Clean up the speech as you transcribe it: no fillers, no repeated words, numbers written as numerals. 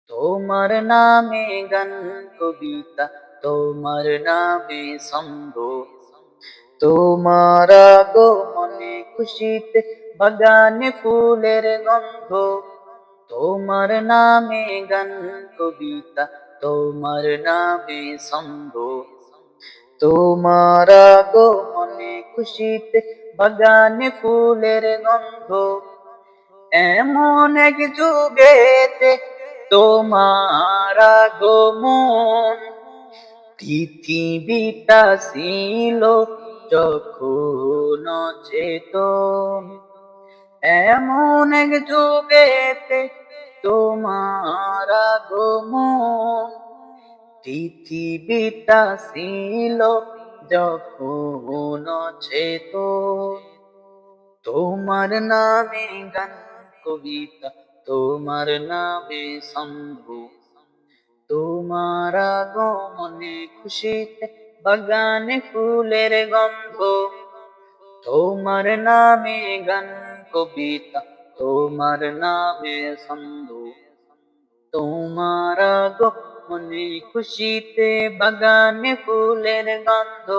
তোমার নামে গান কবিতা, তোমার নামে ছন্দ, তোমার আগমনে খুশিতে বাগানে ফুলের গন্ধ। তোমার নামে গান কবিতা, তোমার নামে ছন্দ, তোমার আগমনে খুশিতে বাগানে ফুলের গন্ধ। এমন এক যুগেতে তোমার আগমন, পৃথিবীটা ছিল যখন অচেতন। এমন এক যুগেতে তোমার আগমন, পৃথিবীটা ছিল যখন অচেতন। তোমার নামে গান কবিতা, তোমার নামে ছন্দ, তোমার আগমনে খুশিতে বাগানে ফুলের গন্ধ। তোমার নামে গান কবিতা, তোমার নামে ছন্দ, তোমার আগমনে খুশিতে বাগানে ফুলের গন্ধ।